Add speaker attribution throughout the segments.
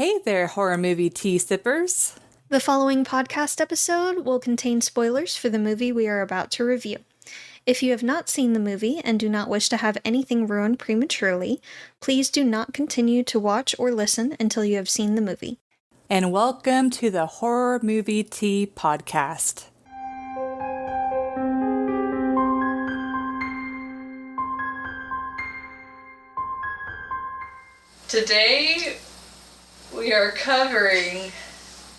Speaker 1: Hey there, horror movie tea sippers.
Speaker 2: The following podcast episode will contain spoilers for the movie we are about to review. If you have not seen the movie and do not wish to have anything ruined prematurely, please do not continue to watch or listen until you have seen the movie.
Speaker 1: And welcome to the Horror Movie Tea Podcast. Today, we are covering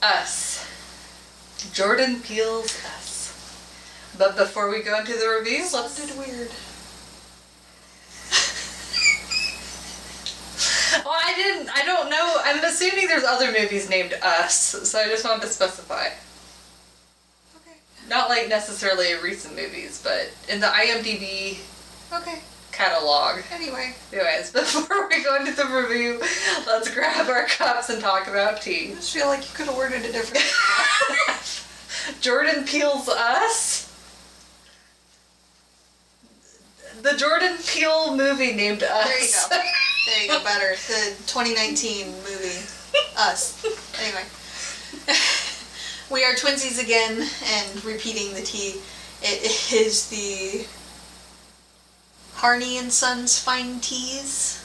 Speaker 1: Us. Jordan Peele's Us. But before we go into the review, let's...
Speaker 2: Sounded weird.
Speaker 1: Well, I don't know. I'm assuming there's other movies named Us, so I just wanted to specify.
Speaker 2: Okay.
Speaker 1: Not like necessarily recent movies, but in the IMDb
Speaker 2: Okay.
Speaker 1: catalog. Anyways, before we go into the review, let's grab our cups and talk about tea.
Speaker 2: I just feel like you could have worded it differently.
Speaker 1: Jordan Peele's Us? The Jordan Peele movie named Us.
Speaker 2: There you go. There you go, better. The 2019 movie, Us. Anyway. We are twinsies again and repeating the tea. It is the Harney and Sons Fine Teas.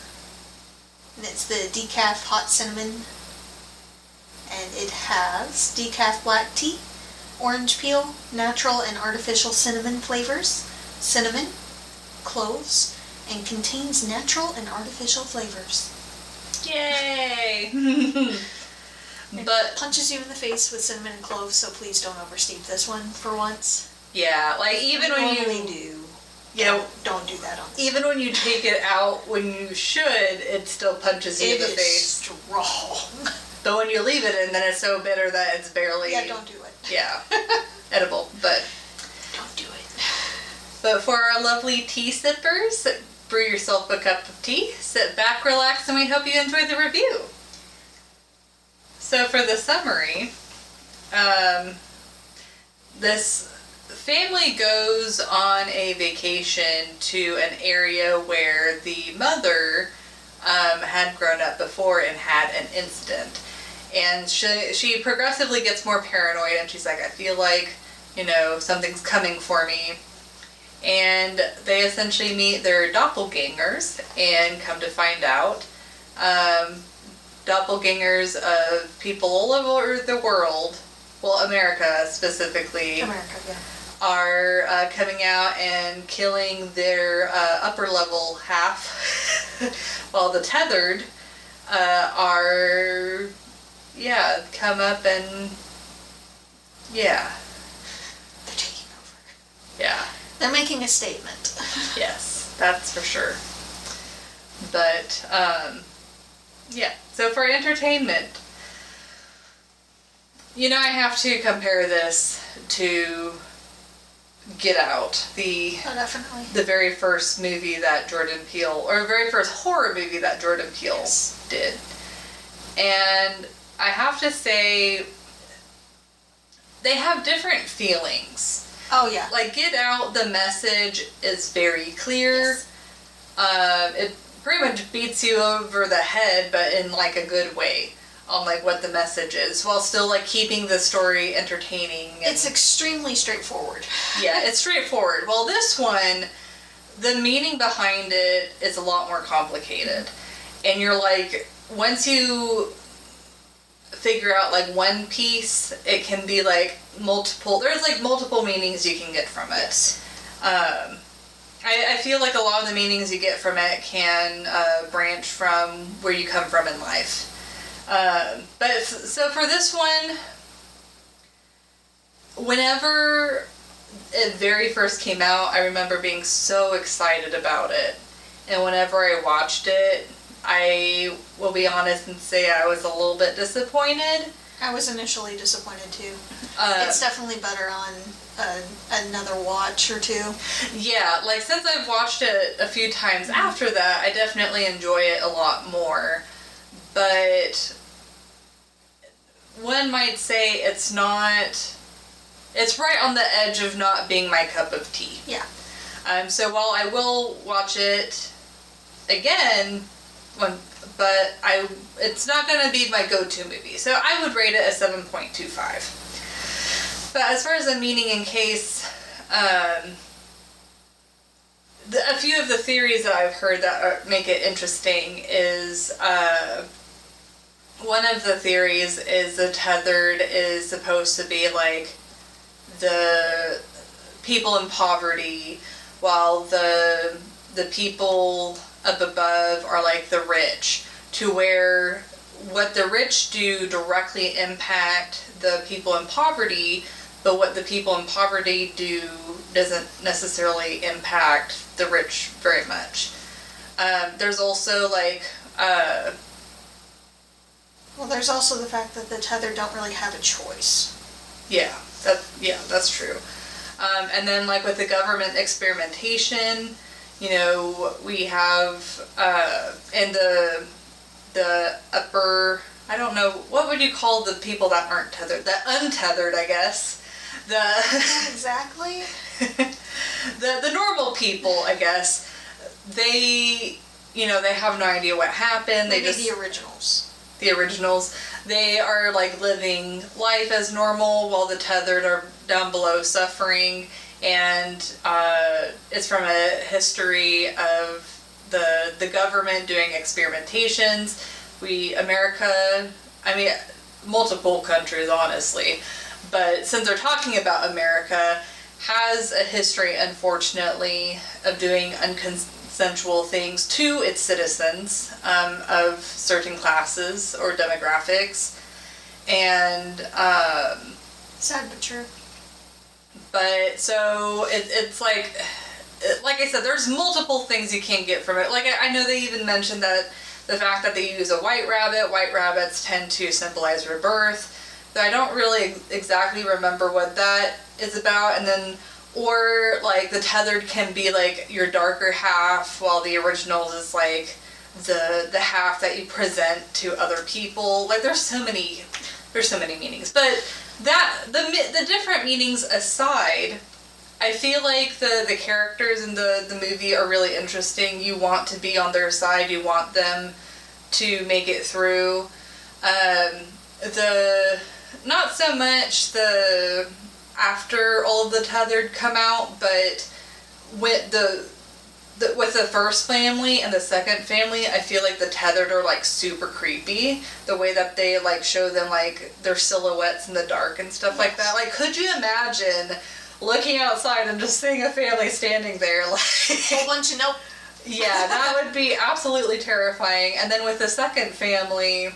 Speaker 2: And it's the decaf hot cinnamon. And it has decaf black tea, orange peel, natural and artificial cinnamon flavors, cinnamon, cloves, and contains natural and artificial flavors.
Speaker 1: Yay! But
Speaker 2: punches you in the face with cinnamon and cloves, so please don't oversteep this one for once.
Speaker 1: yeah, like even when you
Speaker 2: do.
Speaker 1: Yeah,
Speaker 2: don't do that on this.
Speaker 1: even when you take it out when you should, it still punches you in the face.
Speaker 2: Strong.
Speaker 1: But when you leave it in, then it's so bitter that it's barely...
Speaker 2: Yeah, don't do it.
Speaker 1: Yeah, edible, but...
Speaker 2: Don't do it.
Speaker 1: But for our lovely tea sippers, brew yourself a cup of tea, sit back, relax, and we hope you enjoy the review. So for the summary, this family goes on a vacation to an area where the mother had grown up before and had an incident. And she progressively gets more paranoid, and she's like, I feel like, something's coming for me. And they essentially meet their doppelgangers and come to find out doppelgangers of people all over the world, well, America specifically, are coming out and killing their upper level half, while the tethered are, come up and,
Speaker 2: They're taking over.
Speaker 1: Yeah.
Speaker 2: They're making a statement.
Speaker 1: Yes, that's for sure. But, so for entertainment, I have to compare this to Get Out,
Speaker 2: definitely.
Speaker 1: the very first movie that Jordan Peele, or very first horror movie that Jordan Peele did. And I have to say, they have different feelings.
Speaker 2: Oh, yeah.
Speaker 1: Like, Get Out, the message is very clear.
Speaker 2: Yes.
Speaker 1: It pretty much beats you over the head, but in, like, a good way on, like, what the message is, while still, like, keeping the story entertaining.
Speaker 2: It's extremely straightforward.
Speaker 1: Yeah, it's straightforward. Well, this one, the meaning behind it is a lot more complicated. And you're like, once you figure out, like, one piece, it can be, like, there's, like, multiple meanings you can get from it. I feel like a lot of the meanings you get from it can branch from where you come from in life. But so for this one, whenever it very first came out, I remember being so excited about it. And whenever I watched it, I will be honest and say I was a little bit disappointed.
Speaker 2: I was initially disappointed too. It's definitely better on another watch or two.
Speaker 1: Yeah, like since I've watched it a few times after that, I definitely enjoy it a lot more. But one might say it's right on the edge of not being my cup of tea.
Speaker 2: Yeah.
Speaker 1: So while I will watch it again, but it's not going to be my go-to movie. So I would rate it a 7.25. But as far as the meaning in case, a few of the theories that I've heard that make it interesting is one of the theories is the tethered is supposed to be like the people in poverty, while the people up above are like the rich, to where what the rich do directly impact the people in poverty, but what the people in poverty do doesn't necessarily impact the rich very much. There's also like
Speaker 2: well, there's also the fact that the tethered don't really have a choice.
Speaker 1: That's true. And then like with the government experimentation, you know, we have in the upper, I don't know, what would you call the people that aren't tethered? The untethered, I guess.
Speaker 2: Exactly.
Speaker 1: the normal people, I guess. They, you know, they have no idea what happened.
Speaker 2: Maybe the originals.
Speaker 1: The originals. They are like living life as normal, while the tethered are down below suffering. And it's from a history of the government doing experimentations. America, I mean, multiple countries, honestly. But since they're talking about America, has a history, unfortunately, of doing unconsensual things to its citizens of certain classes or demographics. And
Speaker 2: sad but true.
Speaker 1: But so it's like I said, there's multiple things you can get from it. Like I know they even mentioned that the fact that they use a white rabbits tend to symbolize rebirth. Though I don't really exactly remember what that is about. And then, or like the tethered can be like your darker half, while the originals is like the half that you present to other people. Like there's so many meanings. But that the different meanings aside, I feel like the characters in the movie are really interesting. You want to be on their side. You want them to make it through. Not so much the after all of the tethered come out, but with with the first family and the second family, I feel like the tethered are like super creepy. The way that they like show them like their silhouettes in the dark and stuff like that. Like, could you imagine looking outside and just seeing a family standing there like
Speaker 2: whole bunch of nope.
Speaker 1: Yeah, that would be absolutely terrifying. And then with the second family,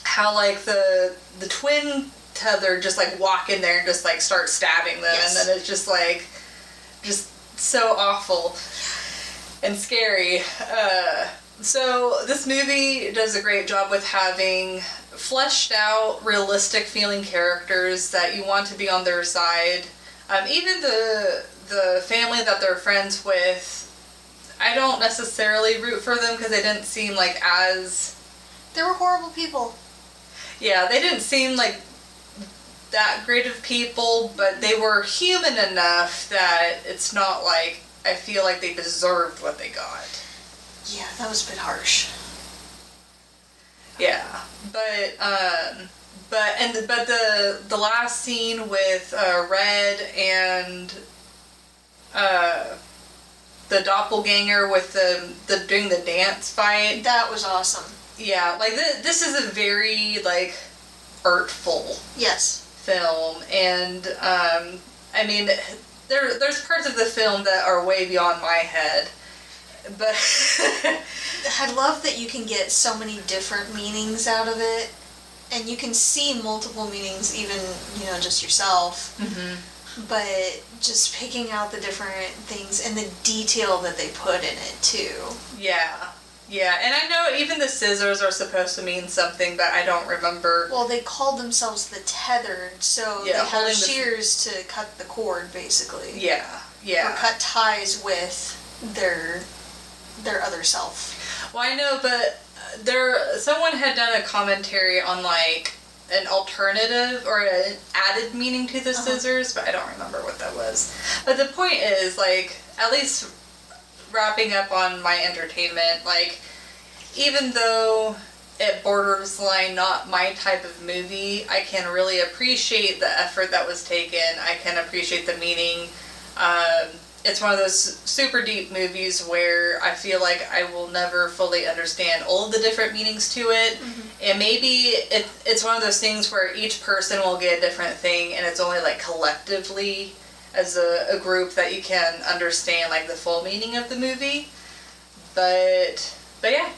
Speaker 1: how like the twin tether just like walk in there and just like start stabbing them. Yes. And then it's just like so awful and scary. So this movie does a great job with having fleshed out, realistic feeling characters that you want to be on their side. Even the family that they're friends with, I don't necessarily root for them because they didn't seem like as...
Speaker 2: They were horrible people.
Speaker 1: Yeah, they didn't seem like that great of people, but they were human enough that it's not like I feel like they deserved what they got.
Speaker 2: Yeah, that was a bit harsh.
Speaker 1: Yeah, but the last scene with Red and the doppelganger with the doing the dance fight.
Speaker 2: That was awesome.
Speaker 1: Yeah, like this is a very like artful film, and I mean there's parts of the film that are way beyond my head, but
Speaker 2: I love that you can get so many different meanings out of it, and you can see multiple meanings even, just yourself.
Speaker 1: Mm-hmm.
Speaker 2: But just picking out the different things and the detail that they put in it too.
Speaker 1: Yeah, and I know even the scissors are supposed to mean something, but I don't remember.
Speaker 2: Well, they called themselves the tethered, so they have shears to cut the cord, basically.
Speaker 1: Yeah.
Speaker 2: Or cut ties with their other self.
Speaker 1: Well, I know, but someone had done a commentary on like an alternative or an added meaning to the scissors, but I don't remember what that was. But the point is, like, at least wrapping up on my entertainment, like, even though it borders line not my type of movie, I can really appreciate the effort that was taken. I can appreciate the meaning. It's one of those super deep movies where I feel like I will never fully understand all of the different meanings to it. Mm-hmm. And maybe it's one of those things where each person will get a different thing, and it's only like collectively as a group that you can understand like the full meaning of the movie. But yeah,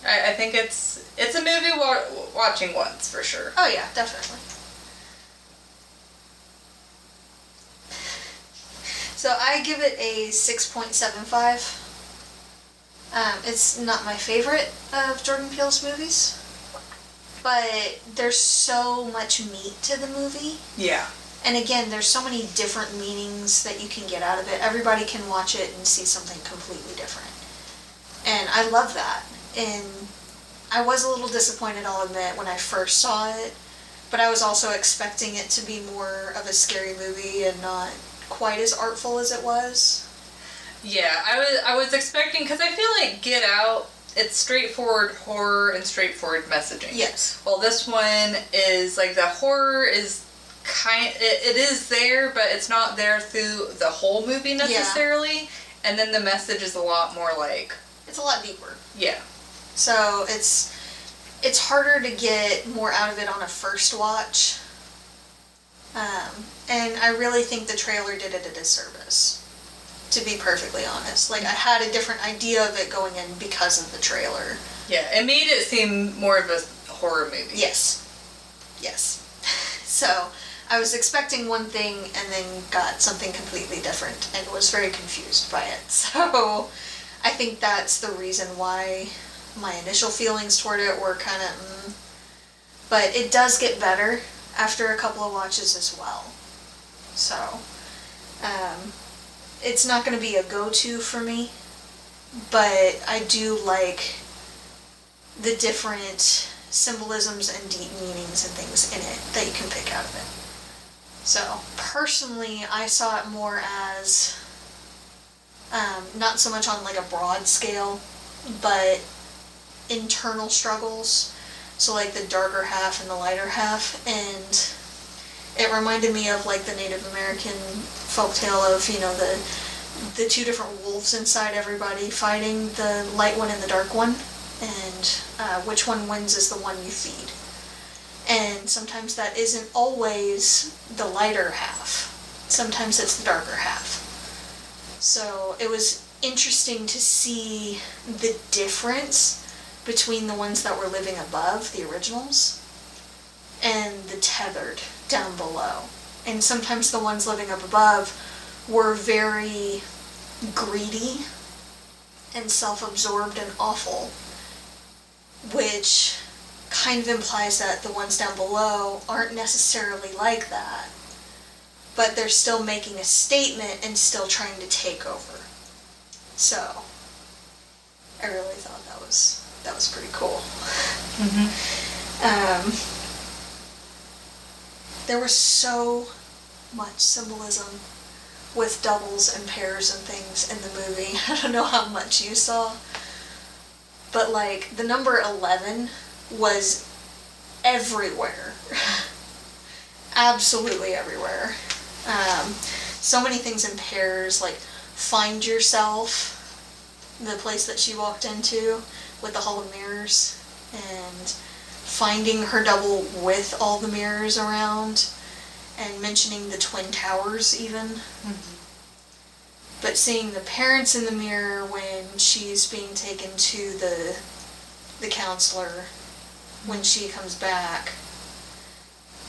Speaker 1: I think it's a movie watching once for sure.
Speaker 2: Oh yeah, definitely. So I give it a 6.75. It's not my favorite of Jordan Peele's movies, but there's so much meat to the movie.
Speaker 1: Yeah.
Speaker 2: And again, there's so many different meanings that you can get out of it. Everybody can watch it and see something completely different. And I love that. And I was a little disappointed, I'll admit, when I first saw it, but I was also expecting it to be more of a scary movie and not quite as artful as it was.
Speaker 1: Yeah, I was expecting, because I feel like Get Out, it's straightforward horror and straightforward messaging.
Speaker 2: Yes.
Speaker 1: Well, this one is like the horror is it is there, but it's not there through the whole movie necessarily. Yeah. And then the message is a lot more like,
Speaker 2: it's a lot deeper.
Speaker 1: Yeah.
Speaker 2: So it's harder to get more out of it on a first watch. And I really think the trailer did it a disservice, to be perfectly honest. Like, I had a different idea of it going in because of the trailer.
Speaker 1: Yeah, it made it seem more of a horror movie.
Speaker 2: Yes. So, I was expecting one thing and then got something completely different and was very confused by it. So, I think that's the reason why my initial feelings toward it were kind of But it does get better after a couple of watches as well. So, it's not going to be a go-to for me, but I do like the different symbolisms and deep meanings and things in it that you can pick out of it. So, personally, I saw it more as not so much on like a broad scale, but internal struggles. So like the darker half and the lighter half, and it reminded me of like the Native American folktale of, you know, the two different wolves inside everybody fighting, the light one and the dark one, and which one wins is the one you feed. And sometimes that isn't always the lighter half. Sometimes it's the darker half. So it was interesting to see the difference between the ones that were living above, the originals, and the tethered down below. And sometimes the ones living up above were very greedy and self-absorbed and awful, which kind of implies that the ones down below aren't necessarily like that, but they're still making a statement and still trying to take over. So, I really thought that was pretty cool. Mm-hmm. There was so much symbolism with doubles and pairs and things in the movie. I don't know how much you saw, but like the number 11 was everywhere. Absolutely everywhere. So many things in pairs, like Find Yourself, the place that she walked into with the Hall of Mirrors, and finding her double with all the mirrors around, and mentioning the Twin Towers even. Mm-hmm. But seeing the parents in the mirror when she's being taken to the counselor when she comes back,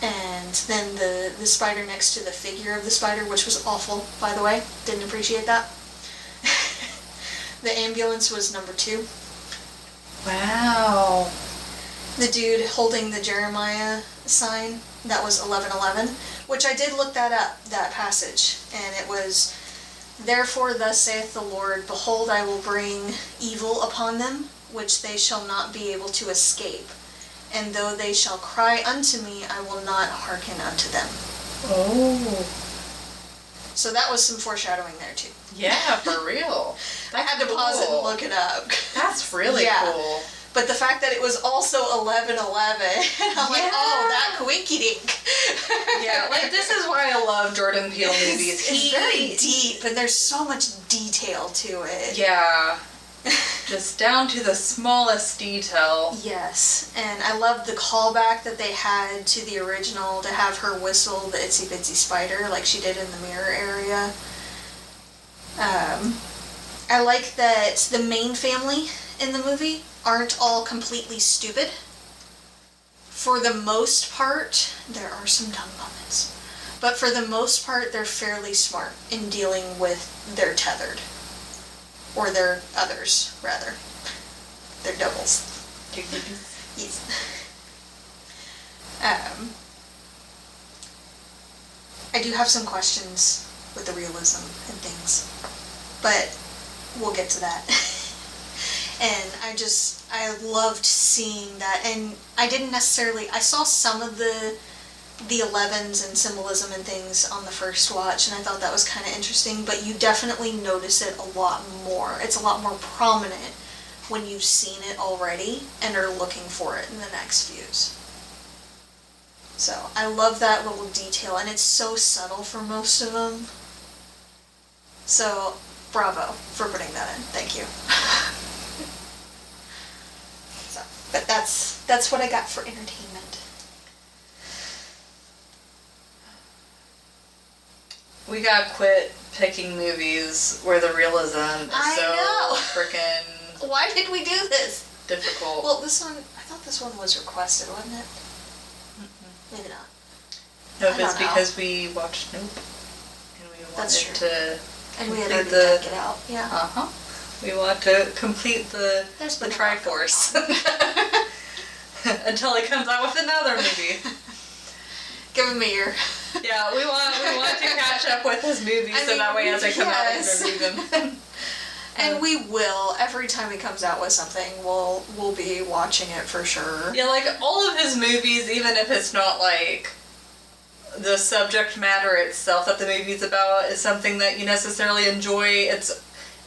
Speaker 2: and then the spider next to the figure of the spider, which was awful, by the way. Didn't appreciate that. The ambulance was number 2.
Speaker 1: Wow.
Speaker 2: The dude holding the Jeremiah sign, that was 11:11, which I did look that up, that passage, and it was, "Therefore thus saith the Lord, behold, I will bring evil upon them, which they shall not be able to escape. And though they shall cry unto me, I will not hearken unto them."
Speaker 1: Oh.
Speaker 2: So that was some foreshadowing there too.
Speaker 1: Yeah, for real.
Speaker 2: I had to pause it and look it up.
Speaker 1: That's really cool.
Speaker 2: But the fact that it was also 11/11, I'm like, oh, that coinky dink.
Speaker 1: Yeah, like this is why I love Jordan Peele movies.
Speaker 2: It's very deep, and there's so much detail to it.
Speaker 1: Yeah. Just down to the smallest detail.
Speaker 2: Yes, and I love the callback that they had to the original to have her whistle the itsy bitsy spider like she did in the mirror area. I like that the main family in the movie aren't all completely stupid. For the most part, there are some dumb moments, but for the most part, they're fairly smart in dealing with their tethered. Or their others, rather. Their doubles. Yes. I do have some questions with the realism and things, but we'll get to that. And I loved seeing that, and I didn't necessarily, I saw some of the 11s and symbolism and things on the first watch, and I thought that was kind of interesting, but you definitely notice it a lot more. It's a lot more prominent when you've seen it already and are looking for it in the next views. So I love that little detail, and it's so subtle for most of them. So bravo for putting that in. Thank you. So, but that's what I got for entertainment.
Speaker 1: We gotta quit picking movies where the realism is
Speaker 2: know.
Speaker 1: freaking
Speaker 2: Why did we do this?
Speaker 1: difficult.
Speaker 2: Well, this one, I thought this one was requested, wasn't it? Maybe not.
Speaker 1: Nope,
Speaker 2: I don't
Speaker 1: it's
Speaker 2: know.
Speaker 1: because we watched Nope. And we
Speaker 2: That's
Speaker 1: wanted
Speaker 2: true.
Speaker 1: to
Speaker 2: And we had
Speaker 1: complete
Speaker 2: already decked it out. Yeah.
Speaker 1: Uh-huh. We want to complete the
Speaker 2: There's
Speaker 1: the
Speaker 2: been a lot
Speaker 1: Triforce.
Speaker 2: going
Speaker 1: Until he comes out with another movie.
Speaker 2: Give him a year.
Speaker 1: Yeah, we want to catch up with his movies so that way as they come out we can review them.
Speaker 2: And we will. Every time he comes out with something, we'll be watching it for sure.
Speaker 1: Yeah, like all of his movies, even if it's not like the subject matter itself that the movie's about is something that you necessarily enjoy,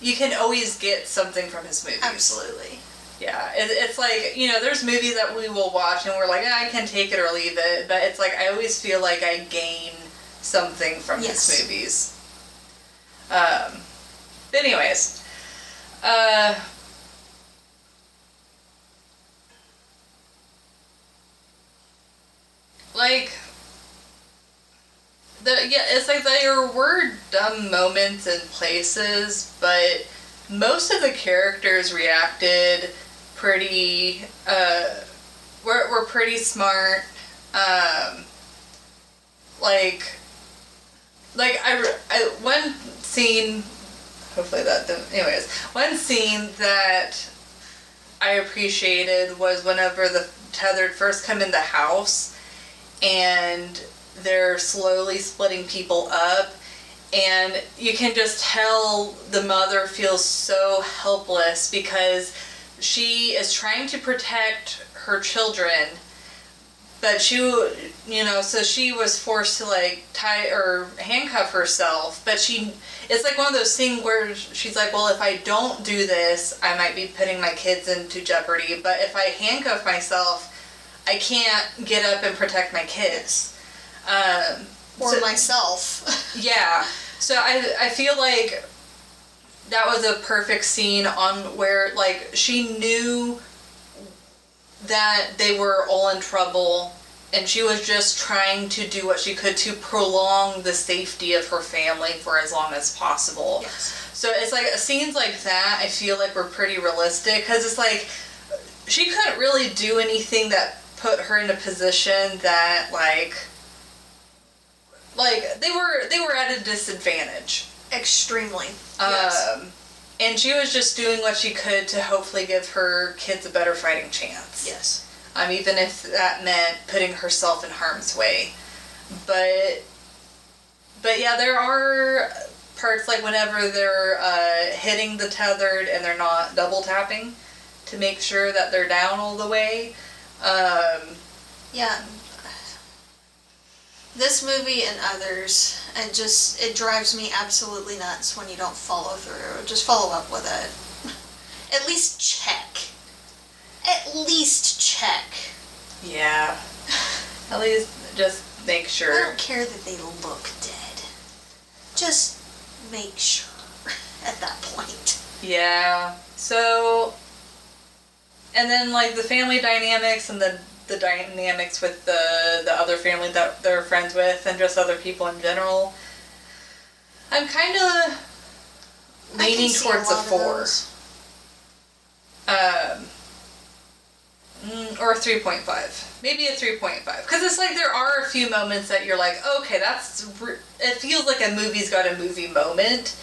Speaker 1: you can always get something from his movies.
Speaker 2: Absolutely.
Speaker 1: Yeah, it's like, there's movies that we will watch and we're like, I can take it or leave it, but it's like I always feel like I gain something from his movies. But anyways, it's like there were dumb moments and places, but most of the characters reacted pretty, were pretty smart. One scene, hopefully that didn't, anyways, one scene that I appreciated was whenever the tethered first come in the house and they're slowly splitting people up, and you can just tell the mother feels so helpless because she is trying to protect her children, but so she was forced to tie or handcuff herself, but it's like one of those things where she's like, well, if I don't do this, I might be putting my kids into jeopardy, but if I handcuff myself, I can't get up and protect my kids.
Speaker 2: Or myself.
Speaker 1: Yeah. So I feel like that was a perfect scene on where, she knew that they were all in trouble, and she was just trying to do what she could to prolong the safety of her family for as long as possible.
Speaker 2: Yes.
Speaker 1: So it's like scenes like that I feel like were pretty realistic, because it's like she couldn't really do anything that put her in a position that they were at a disadvantage.
Speaker 2: Extremely. Yes.
Speaker 1: And she was just doing what she could to hopefully give her kids a better fighting chance.
Speaker 2: Yes.
Speaker 1: Even if that meant putting herself in harm's way. But yeah, there are parts whenever they're hitting the tethered and they're not double tapping to make sure that they're down all the way.
Speaker 2: Yeah. This movie and others, it drives me absolutely nuts when you don't follow through. Just follow up with it. At least check. at least check.
Speaker 1: Yeah. At least just make sure.
Speaker 2: I don't care that they look dead. Just make sure at that point.
Speaker 1: Yeah. So, and then like the family dynamics and the dynamics with the other family that they're friends with and just other people in general. I'm kind of leaning towards a 4. Or a 3.5. Maybe a 3.5. Because it's like there are a few moments that you're like, okay, it feels like a movie's got a movie moment.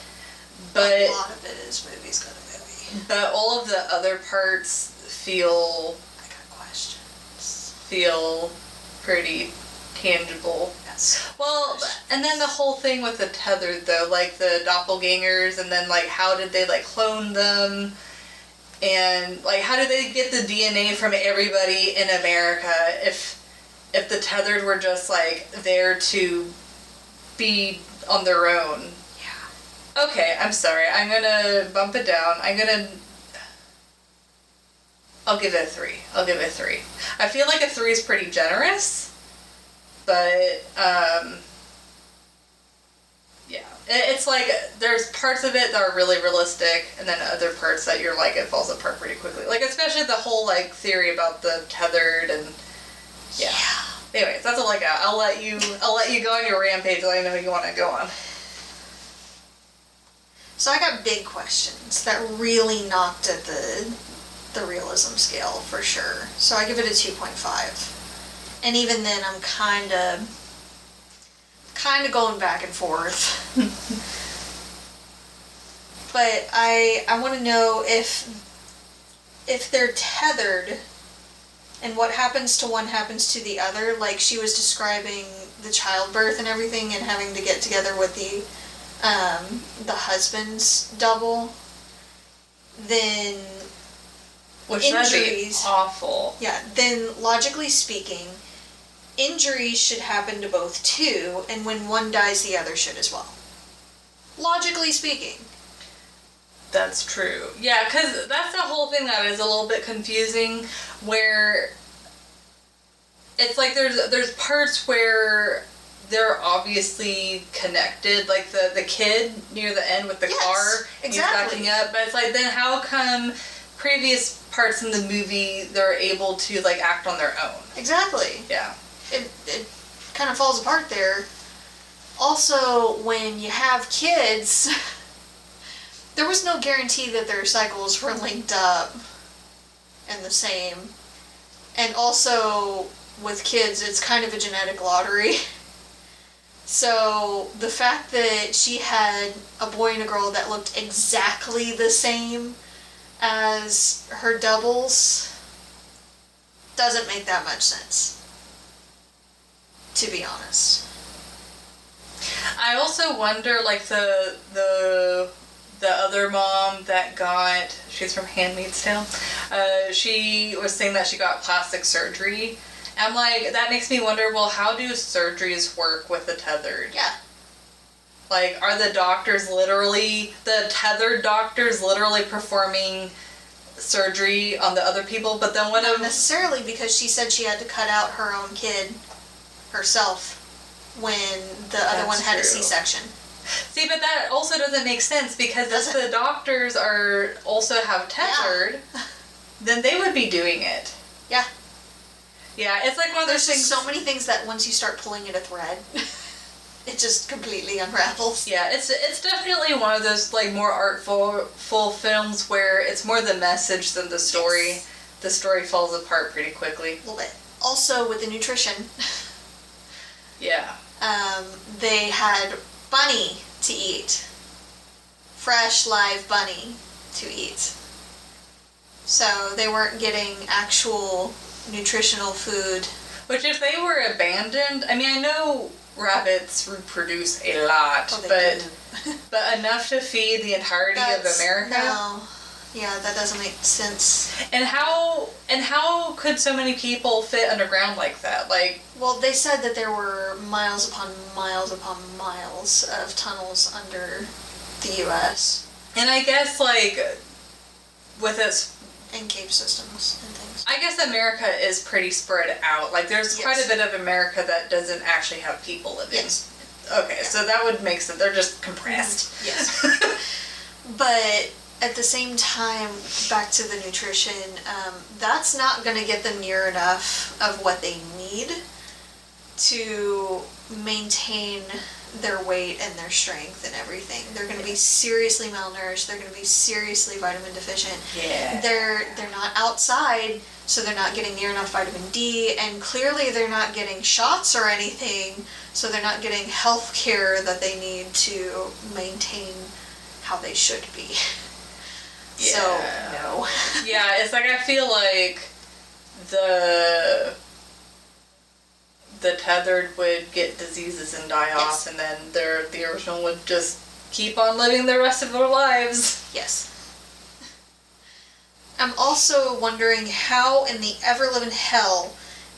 Speaker 1: But
Speaker 2: a lot of it is movies got a movie.
Speaker 1: But all of the other parts feel...
Speaker 2: I got questions.
Speaker 1: Feel pretty tangible.
Speaker 2: Yes.
Speaker 1: Well, and then the whole thing with the tethered, though, like the doppelgangers, and then like how did they like clone them? And like how did they get the DNA from everybody in America if the tethered were just like there to be on their own?
Speaker 2: Yeah.
Speaker 1: Okay, I'm sorry. I'm gonna bump it down. I'll give it a 3. I feel like a 3 is pretty generous, but yeah. It's like there's parts of it that are really realistic, and then other parts that you're like it falls apart pretty quickly. Like especially the whole like theory about the tethered and yeah. Anyways, that's all I got. I'll let you go on your rampage that I know you want to go on.
Speaker 2: So I got big questions that really knocked at the realism scale for sure. So I give it a 2.5. And even then I'm kind of going back and forth. But I want to know if they're tethered and what happens to one happens to the other. Like she was describing the childbirth and everything and having to get together with the husband's double. Then
Speaker 1: which
Speaker 2: injuries,
Speaker 1: that'd be awful.
Speaker 2: Yeah, then logically speaking, injuries should happen to both too, and when one dies, the other should as well. Logically speaking.
Speaker 1: That's true. Yeah, because that's the whole thing that is a little bit confusing, where it's like there's parts where they're obviously connected, like the kid near the end with the car,
Speaker 2: exactly.
Speaker 1: He's backing up, but it's like then how come previous parts in the movie they're able to like act on their own?
Speaker 2: Exactly.
Speaker 1: Yeah.
Speaker 2: It kind of falls apart there. Also, when you have kids, there was no guarantee that their cycles were linked up and the same. And also, with kids, it's kind of a genetic lottery. So, the fact that she had a boy and a girl that looked exactly the same as her doubles doesn't make that much sense, to be honest.
Speaker 1: I also wonder, like, the other mom that got, she's from Handmaid's Tale, she was saying that she got plastic surgery. I'm like, that makes me wonder, well, how do surgeries work with the tethered?
Speaker 2: Yeah.
Speaker 1: Like, are the tethered doctors literally performing surgery on the other people? But then
Speaker 2: Not necessarily, because she said she had to cut out her own kid herself when the other one had a C-section.
Speaker 1: See, but that also doesn't make sense, because if the doctors also have tethered, then they would be doing it.
Speaker 2: Yeah.
Speaker 1: Yeah, it's like one of those things.
Speaker 2: There's so many things that once you start pulling at a thread, it just completely unravels.
Speaker 1: Yeah, it's definitely one of those like more artful films where it's more the message than the story. Yes. The story falls apart pretty quickly.
Speaker 2: A little bit. Also, with the nutrition.
Speaker 1: Yeah.
Speaker 2: They had bunny to eat. Fresh, live bunny to eat. So they weren't getting actual nutritional food.
Speaker 1: Which, if they were abandoned, I mean, I know rabbits reproduce a lot, but enough to feed the entirety of America?
Speaker 2: No. Yeah, that doesn't make sense.
Speaker 1: And how could so many people fit underground like that? Like,
Speaker 2: well, they said that there were miles upon miles upon miles of tunnels under the U.S.
Speaker 1: And I guess, like, with its
Speaker 2: And cave systems and things.
Speaker 1: I guess America is pretty spread out. Like, there's quite a bit of America that doesn't actually have people living.
Speaker 2: Yes.
Speaker 1: Okay, so that would make sense. They're just compressed.
Speaker 2: Yes. But at the same time, back to the nutrition, that's not going to get them near enough of what they need to maintain their weight and their strength and everything. They're going to be seriously malnourished. They're going to be seriously vitamin deficient.
Speaker 1: Yeah.
Speaker 2: They're not outside, so they're not getting near enough vitamin D, and clearly they're not getting shots or anything, so they're not getting health care that they need to maintain how they should be.
Speaker 1: Yeah.
Speaker 2: So, no.
Speaker 1: Yeah, it's like I feel like the tethered would get diseases and die off, and then the original would just keep on living the rest of their lives.
Speaker 2: Yes. I'm also wondering how in the ever-living hell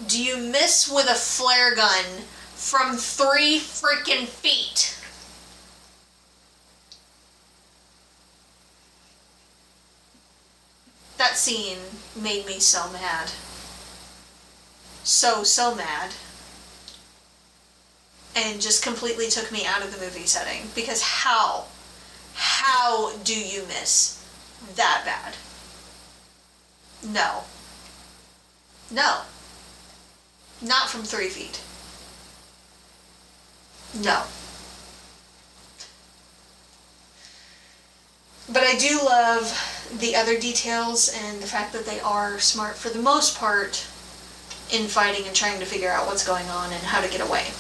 Speaker 2: do you miss with a flare gun from 3 freaking feet? That scene made me so mad. So mad. And just completely took me out of the movie setting. Because how do you miss that bad? No. No. Not from 3 feet. No. But I do love the other details and the fact that they are smart for the most part in fighting and trying to figure out what's going on and how to get away.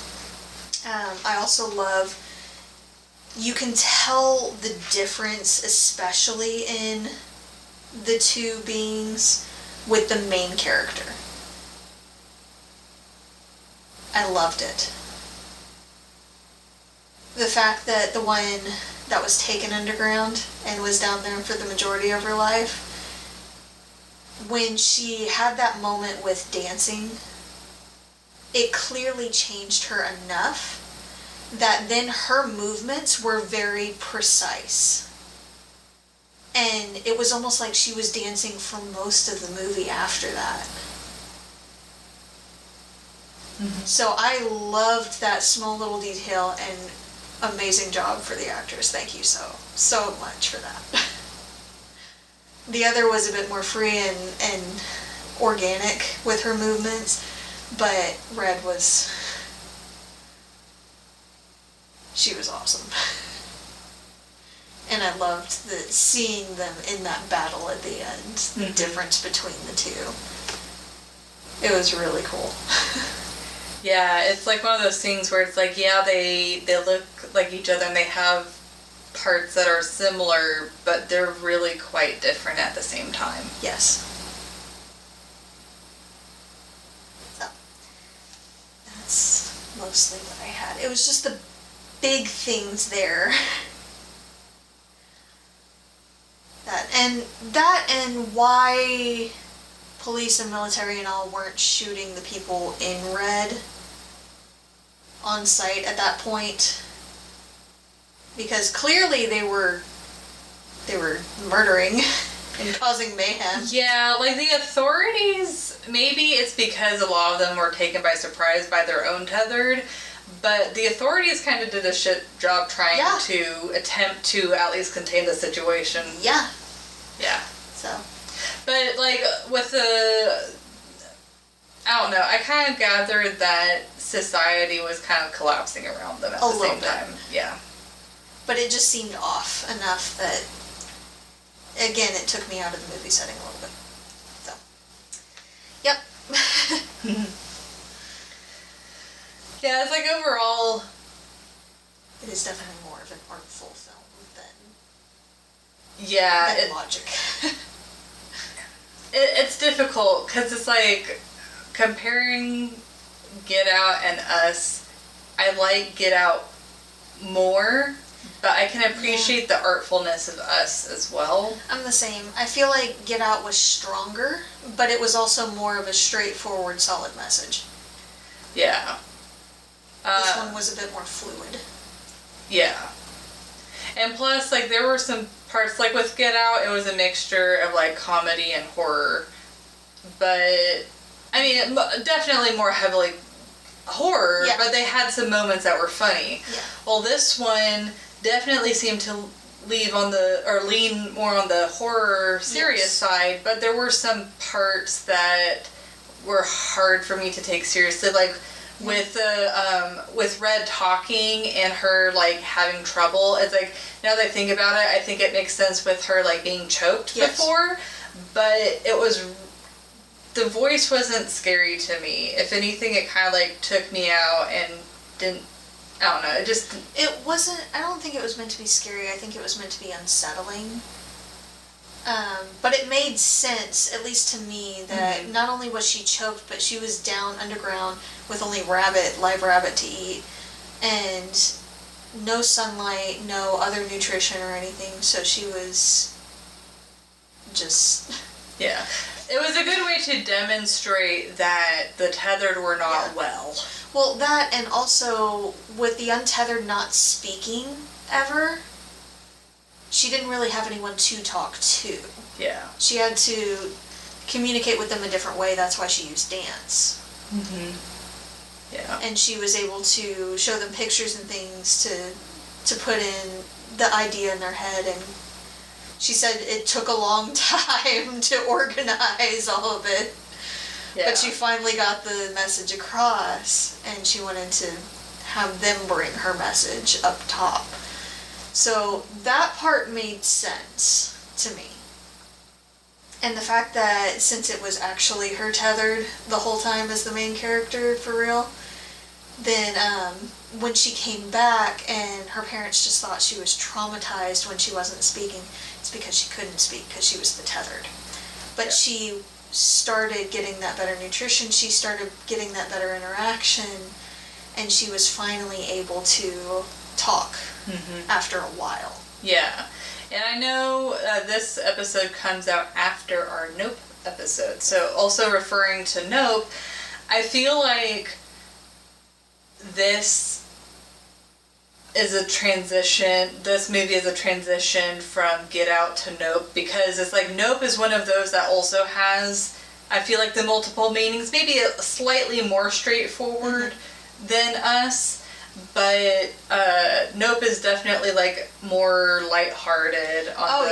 Speaker 2: I also love, you can tell the difference, especially in the two beings, with the main character. I loved it. The fact that the one that was taken underground and was down there for the majority of her life, when she had that moment with dancing, it clearly changed her enough that then her movements were very precise. And it was almost like she was dancing for most of the movie after that. Mm-hmm. So I loved that small little detail, and amazing job for the actors. Thank you so much for that. The other was a bit more free and organic with her movements, but Red was, she was awesome. And I loved seeing them in that battle at the end, the difference between the two. It was really cool.
Speaker 1: Yeah, it's like one of those things where it's like, yeah, they look like each other and they have parts that are similar, but they're really quite different at the same time.
Speaker 2: Yes. So, that's mostly what I had. It was just the big things there. That and why police and military and all weren't shooting the people in Red on sight at that point, because clearly they were murdering and causing mayhem.
Speaker 1: Yeah, like the authorities, maybe it's because a lot of them were taken by surprise by their own tethered, but the authorities kind of did a shit job trying to attempt to at least contain the situation.
Speaker 2: Yeah.
Speaker 1: Yeah.
Speaker 2: So.
Speaker 1: But, like, with the, I don't know, I kind of gathered that society was kind of collapsing around them at the same time. Yeah.
Speaker 2: But it just seemed off enough that, again, it took me out of the movie setting a little bit. So. Yep.
Speaker 1: Yeah, it's like overall,
Speaker 2: it is definitely more of an artful film
Speaker 1: than
Speaker 2: logic.
Speaker 1: It's difficult because it's like comparing Get Out and Us. I like Get Out more, but I can appreciate the artfulness of Us as well.
Speaker 2: I'm the same. I feel like Get Out was stronger, but it was also more of a straightforward, solid message.
Speaker 1: Yeah.
Speaker 2: This one was a bit more fluid.
Speaker 1: Yeah. And plus, like, there were some parts. Like with Get Out, it was a mixture of like comedy and horror. But, I mean, definitely more heavily horror,
Speaker 2: Yeah.
Speaker 1: but they had some moments that were funny.
Speaker 2: Yeah.
Speaker 1: Well, this one definitely seemed to lean more on the horror serious side, but there were some parts that were hard for me to take seriously, like with Red talking and her like having trouble. It's like, now that I think about it, I think it makes sense with her like being choked before, but the voice wasn't scary to me. If anything, it kind of like took me out and didn't, I don't know,
Speaker 2: It wasn't, I don't think it was meant to be scary. I think it was meant to be unsettling. But it made sense, at least to me, that not only was she choked, but she was down underground with only live rabbit to eat, and no sunlight, no other nutrition or anything, so she was just...
Speaker 1: Yeah. It was a good way to demonstrate that the tethered were not well.
Speaker 2: Well, that, and also with the untethered not speaking ever, she didn't really have anyone to talk to.
Speaker 1: Yeah.
Speaker 2: She had to communicate with them a different way. That's why she used dance.
Speaker 1: Yeah.
Speaker 2: And she was able to show them pictures and things to put in the idea in their head. And she said it took a long time to organize all of it. Yeah. But she finally got the message across, and she wanted to have them bring her message up top. So that part made sense to me. And the fact that since it was actually her tethered the whole time as the main character for real, then when she came back and her parents just thought she was traumatized when she wasn't speaking, it's because she couldn't speak because she was the tethered. But she started getting that better nutrition, she started getting that better interaction, and she was finally able to talk after a while.
Speaker 1: Yeah. And I know this episode comes out after our Nope episode. So also referring to Nope, I feel like this is a transition, this movie is a transition from Get Out to Nope, because it's like Nope is one of those that also has, I feel like, the multiple meanings, maybe a slightly more straightforward than Us. But Nope is definitely like more lighthearted on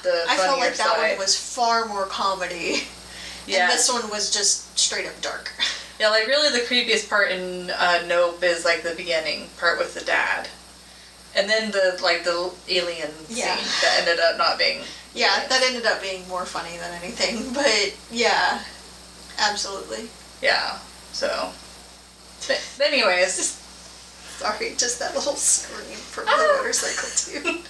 Speaker 1: the
Speaker 2: I felt like that
Speaker 1: side.
Speaker 2: one was far more comedy. Yeah. And this one was just straight up dark.
Speaker 1: Yeah, like really the creepiest part in Nope is like the beginning part with the dad. And then the alien scene that ended up not being
Speaker 2: that ended up being more funny than anything. But yeah, absolutely.
Speaker 1: Yeah. So but anyways,
Speaker 2: sorry, just that little scream from the motorcycle too.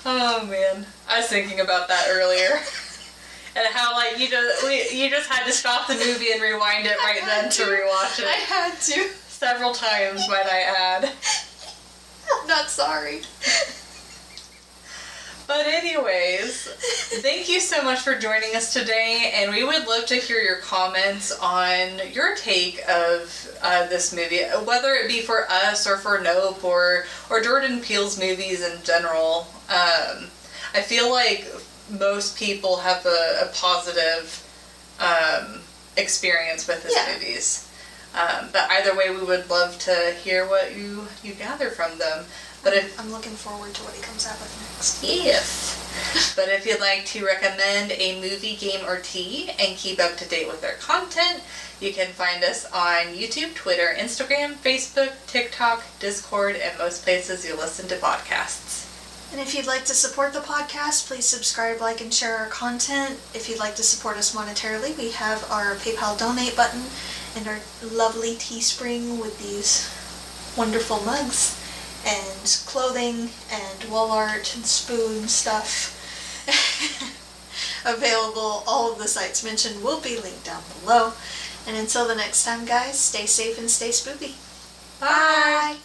Speaker 1: Oh man, I was thinking about that earlier, and how like you just had to stop the movie and rewind it right then to rewatch it.
Speaker 2: I had to
Speaker 1: several times, might I add.
Speaker 2: I'm not sorry.
Speaker 1: But anyways, thank you so much for joining us today, and we would love to hear your comments on your take of this movie, whether it be for Us or for Nope or Jordan Peele's movies in general. I feel like most people have a positive experience with his movies. But either way, we would love to hear what you gather from them. But
Speaker 2: I'm looking forward to what he comes out with next.
Speaker 1: Yes. But if you'd like to recommend a movie, game, or tea and keep up to date with their content, you can find us on YouTube, Twitter, Instagram, Facebook, TikTok, Discord, and most places you listen to podcasts.
Speaker 2: And if you'd like to support the podcast, please subscribe, like, and share our content. If you'd like to support us monetarily, we have our PayPal donate button and our lovely Teespring with these wonderful mugs and clothing and wall art and spoon stuff available. All of the sites mentioned will be linked down below. And until the next time, guys, stay safe and stay spooky.
Speaker 1: Bye!